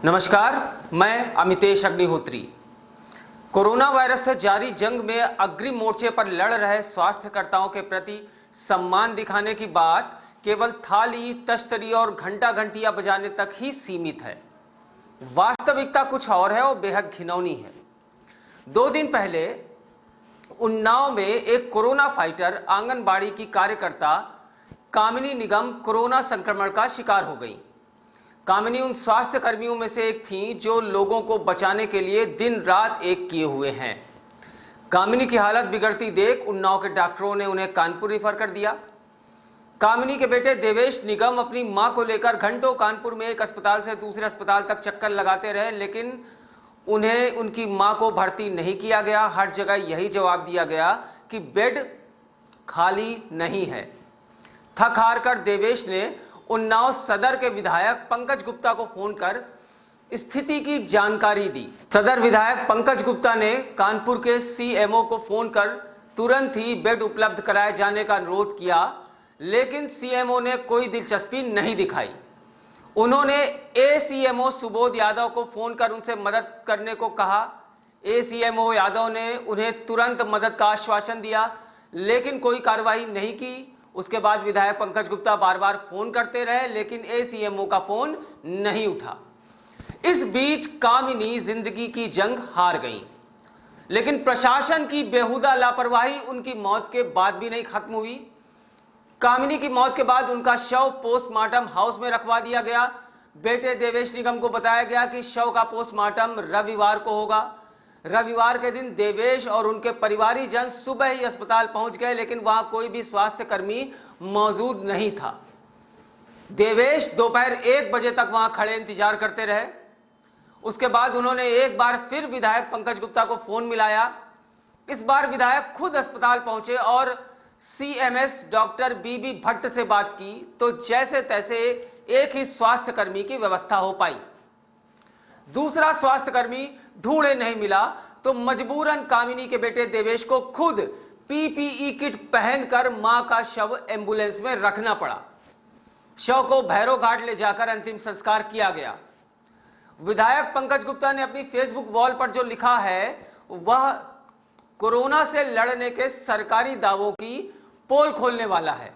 नमस्कार, मैं Amitesh Agnihotri. Corona virus से जारी जंग में अग्रिम मोर्चे पर लड़ रहे स्वास्थ्यकर्ताओं के प्रति सम्मान दिखाने की बात केवल थाली, तश्तरी और घंटा घंटियां बजाने तक ही सीमित है। वास्तविकता कुछ और है और बेहद घिनौनी है। 2 दिन पहले उन्नाव में एक कोरोना फाइटर आंगनबाड़ी की कार्यकर्ता कामिनी निगम कोरोना संक्रमण का शिकार हो गई। कामिनी उन स्वास्थ्य कर्मियों में से एक थी जो लोगों को बचाने के लिए दिन रात एक किए हुए हैं। कामिनी की हालत बिगड़ती देख उन्नाव के डॉक्टरों ने उन्हें कानपुर रेफर कर दिया। कामिनी के बेटे देवेश निगम अपनी मां को लेकर घंटों कानपुर में एक अस्पताल से दूसरे अस्पताल तक चक्कर लगाते रहे, लेकिन उन्हें उनकी मां को भर्ती नहीं किया गया। हर जगह यही जवाब दिया गया कि बेड खाली नहीं है। थक हार कर देवेश ने उन्नाव सदर के विधायक पंकज गुप्ता को फोन कर स्थिति की जानकारी दी। सदर विधायक पंकज गुप्ता ने कानपुर के सीएमओ को फोन कर तुरंत ही बेड उपलब्ध कराए जाने का अनुरोध किया, लेकिन सीएमओ ने कोई दिलचस्पी नहीं दिखाई। उन्होंने एसीएमओ सुबोध यादव को फोन कर उनसे मदद करने को कहा। एसीएमओ यादव ने उन्हें तुरंत मदद का आश्वासन दिया, लेकिन कोई कार्रवाई नहीं की। उसके बाद विधायक पंकज गुप्ता बार बार फोन करते रहे, लेकिन एसीएमओ का फोन नहीं उठा। इस बीच कामिनी जिंदगी की जंग हार गई, लेकिन प्रशासन की बेहुदा लापरवाही उनकी मौत के बाद भी नहीं खत्म हुई। कामिनी की मौत के बाद उनका शव पोस्टमार्टम हाउस में रखवा दिया गया। बेटे देवेश निगम को बताया गया कि शव का पोस्टमार्टम रविवार को होगा। रविवार के दिन देवेश और उनके परिवारीजन सुबह ही अस्पताल पहुंच गए, लेकिन वहां कोई भी स्वास्थ्य कर्मी मौजूद नहीं था। देवेश दोपहर 1 बजे तक वहां खड़े इंतजार करते रहे। उसके बाद उन्होंने एक बार फिर विधायक पंकज गुप्ता को फोन मिलाया। इस बार विधायक खुद अस्पताल पहुंचे और सीएमएस डॉक्टर बीबी भट्ट से बात की, तो जैसे तैसे एक ही स्वास्थ्य कर्मी की व्यवस्था हो पाई। दूसरा स्वास्थ्य कर्मी ढूंढे नहीं मिला, तो मजबूरन कामिनी के बेटे देवेश को खुद पीपीई किट पहनकर मां का शव एम्बुलेंस में रखना पड़ा। शव को भैरव घाट ले जाकर अंतिम संस्कार किया गया। विधायक पंकज गुप्ता ने अपनी फेसबुक वॉल पर जो लिखा है वह कोरोना से लड़ने के सरकारी दावों की पोल खोलने वाला है।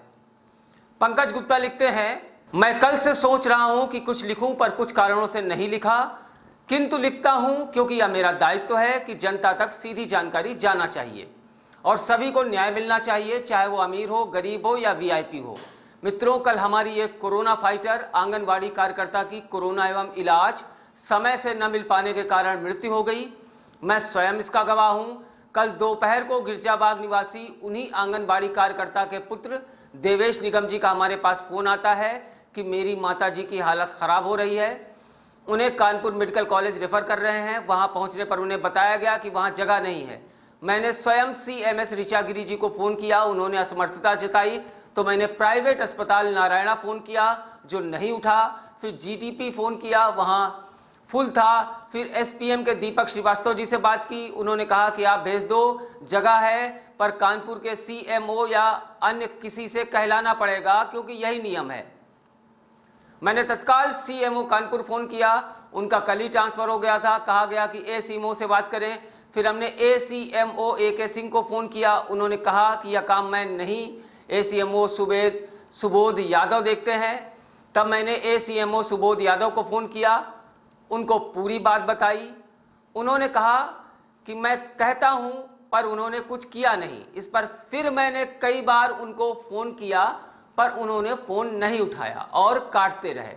पंकज गुप्ता लिखते हैं, मैं कल से सोच रहा हूं कि कुछ लिखूं, पर कुछ कारणों से नहीं लिखा, किंतु लिखता हूं क्योंकि यह मेरा दायित्व है कि जनता तक सीधी जानकारी जाना चाहिए और सभी को न्याय मिलना चाहिए, चाहे वो अमीर हो, गरीब हो या वीआईपी हो। मित्रों, कल हमारी एक कोरोना फाइटर आंगनबाड़ी कार्यकर्ता की कोरोना एवं इलाज समय से न मिल पाने के कारण मृत्यु हो गई। मैं स्वयं इसका गवाह हूं। कल दोपहर को गिरजाबाग निवासी उन्हीं आंगनबाड़ी कार्यकर्ता के पुत्र देवेश निगम जी का हमारे पास फोन आता है कि मेरी माता जी की हालत खराब हो रही है, उन्हें कानपुर मेडिकल कॉलेज रेफर कर रहे हैं। वहां पहुंचने पर उन्हें बताया गया कि वहां जगह नहीं है। मैंने स्वयं सीएमएस ऋचा गिरी जी को फोन किया, उन्होंने असमर्थता जताई, तो मैंने प्राइवेट अस्पताल नारायणा फोन किया जो नहीं उठा। फिर जीटीपी फोन किया, वहां फुल था। फिर एसपीएम के दीपक श्रीवास्तव जी से बात की, उन्होंने कहा कि आप भेज दो, जगह है, पर कानपुर के सीएमओ या अन्य किसी से कहलाना पड़ेगा क्योंकि यही नियम है। मैंने तत्काल सीएमओ कानपुर फोन किया, उनका कल ही ट्रांसफर हो गया था। कहा गया कि एसीएमओ से बात करें। फिर हमने एसीएमओ एके सिंह को फोन किया, उन्होंने कहा कि यह काम मैं नहीं, एसीएमओ सुबोध यादव देखते हैं। तब मैंने एसीएमओ सुबोध यादव को फोन किया, उनको पूरी बात बताई। उन्होंने कहा कि मैं कहता हूं, पर उन्होंने कुछ किया नहीं। इस पर फिर मैंने कई बार उनको फोन किया, पर उन्होंने फोन नहीं उठाया और काटते रहे।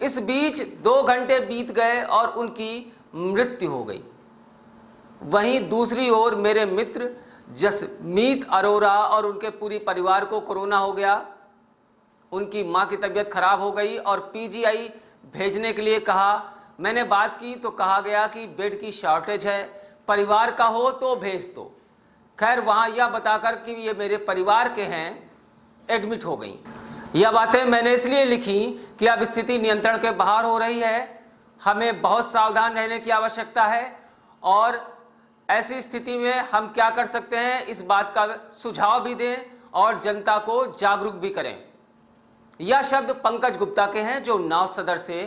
इस बीच 2 घंटे बीत गए और उनकी मृत्यु हो गई। वहीं दूसरी ओर मेरे मित्र जसमीत अरोरा और उनके पूरी परिवार को कोरोना हो गया। उनकी मां की तबीयत खराब हो गई और पीजीआई भेजने के लिए कहा। मैंने बात की तो कहा गया कि बेड की शॉर्टेज है, परिवार का हो तो भेज दो। खैर, वहां यह बताकर कि ये मेरे परिवार के हैं, एडमिट हो गई। यह बातें मैंने इसलिए लिखी कि अब स्थिति नियंत्रण के बाहर हो रही है, हमें बहुत सावधान रहने की आवश्यकता है और ऐसी स्थिति में हम क्या कर सकते हैं इस बात का सुझाव भी दें और जनता को जागरूक भी करें। यह शब्द पंकज गुप्ता के हैं जो उन्नाव सदर से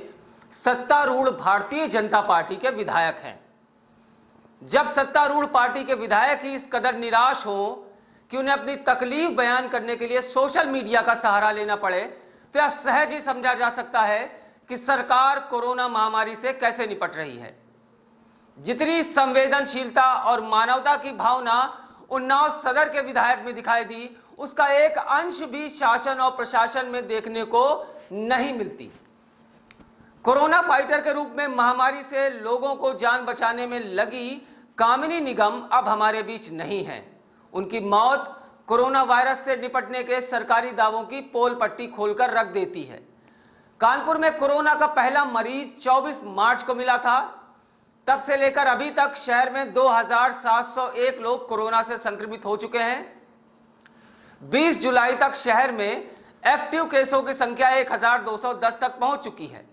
सत्तारूढ़ भारतीय जनता पार्टी के विधायक हैं। जब सत्तारूढ़ पार्टी के विधायक ही इस कदर निराश हो कि उन्हें अपनी तकलीफ बयान करने के लिए सोशल मीडिया का सहारा लेना पड़े, तो यह सहज ही समझा जा सकता है कि सरकार कोरोना महामारी से कैसे निपट रही है। जितनी संवेदनशीलता और मानवता की भावना उन्नाव सदर के विधायक में दिखाई दी, उसका एक अंश भी शासन और प्रशासन में देखने को नहीं मिलती। कोरोना फाइटर के रूप में महामारी से लोगों को जान बचाने में लगी कामिनी निगम अब हमारे बीच नहीं है। उनकी मौत कोरोना वायरस से निपटने के सरकारी दावों की पोल पट्टी खोलकर रख देती है। कानपुर में कोरोना का पहला मरीज 24 मार्च को मिला था। तब से लेकर अभी तक शहर में 2701 लोग कोरोना से संक्रमित हो चुके हैं। 20 जुलाई तक शहर में एक्टिव केसों की संख्या 1210 तक पहुंच चुकी है।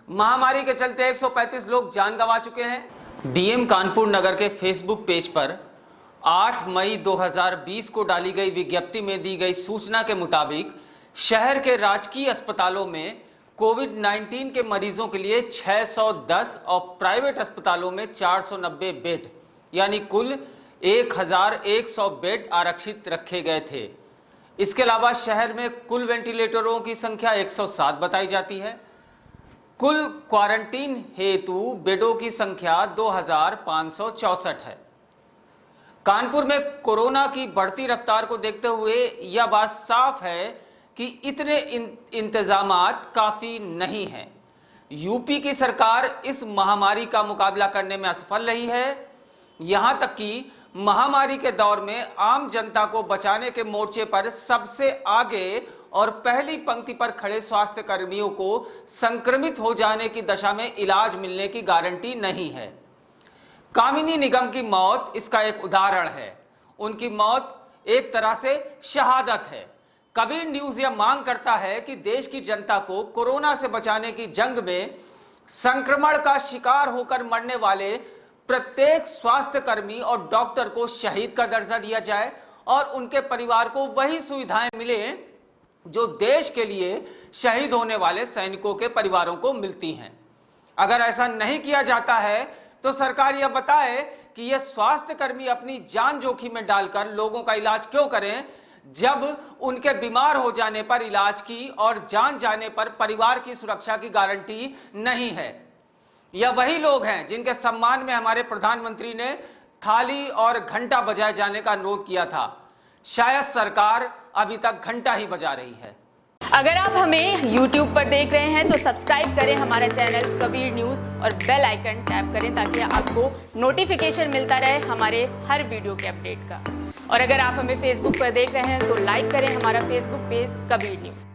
महामारी के चलते 135 लोग जान गंवा चुके हैं। डीएम कानपुर नगर के फेसबुक पेज पर 8 मई 2020 को डाली गई विज्ञप्ति में दी गई सूचना के मुताबिक शहर के राजकीय अस्पतालों में कोविड-19 के मरीजों के लिए 610 और प्राइवेट अस्पतालों में 490 बेड यानी कुल 1100 बेड आरक्षित रखे गए थे। इसके अलावा शहर में कुल वेंटिलेटरों की संख्या 107 बताई जाती है। कुल क्वारंटीन हेतु बेडों की संख्या 2564 है। कानपुर में कोरोना की बढ़ती रफ्तार को देखते हुए यह बात साफ है कि इतने इंतजामात काफी नहीं हैं। यूपी की सरकार इस महामारी का मुकाबला करने में असफल रही है। यहां तक कि महामारी के दौर में आम जनता को बचाने के मोर्चे पर सबसे आगे और पहली पंक्ति पर खड़े स्वास्थ्य कर्मियों को संक्रमित हो जाने की दशा में इलाज मिलने की गारंटी नहीं है। कामिनी निगम की मौत इसका एक उदाहरण है। उनकी मौत एक तरह से शहादत है। कबीर न्यूज यह मांग करता है कि देश की जनता को कोरोना से बचाने की जंग में संक्रमण का शिकार होकर मरने वाले प्रत्येक स्वास्थ्य कर्मी और डॉक्टर को शहीद का दर्जा दिया जाए और उनके परिवार को वही सुविधाएं मिले जो देश के लिए शहीद होने वाले सैनिकों के परिवारों को मिलती हैं। अगर ऐसा नहीं किया जाता है तो सरकार यह बताए कि यह स्वास्थ्य कर्मी अपनी जान जोखिम में डालकर लोगों का इलाज क्यों करें, जब उनके बीमार हो जाने पर इलाज की और जान जाने पर परिवार की सुरक्षा की गारंटी नहीं है। यह वही लोग हैं जिनके सम्मान में हमारे प्रधानमंत्री ने थाली और घंटा बजाए जाने का अनुरोध किया था। शायद सरकार अभी तक घंटा ही बजा रही है। अगर आप हमें YouTube पर देख रहे हैं तो सब्सक्राइब करें हमारा चैनल कबीर न्यूज और बेल आइकन टैप करें ताकि आपको नोटिफिकेशन मिलता रहे हमारे हर वीडियो के अपडेट का। और अगर आप हमें Facebook पर देख रहे हैं तो लाइक करें हमारा Facebook पेज कबीर न्यूज।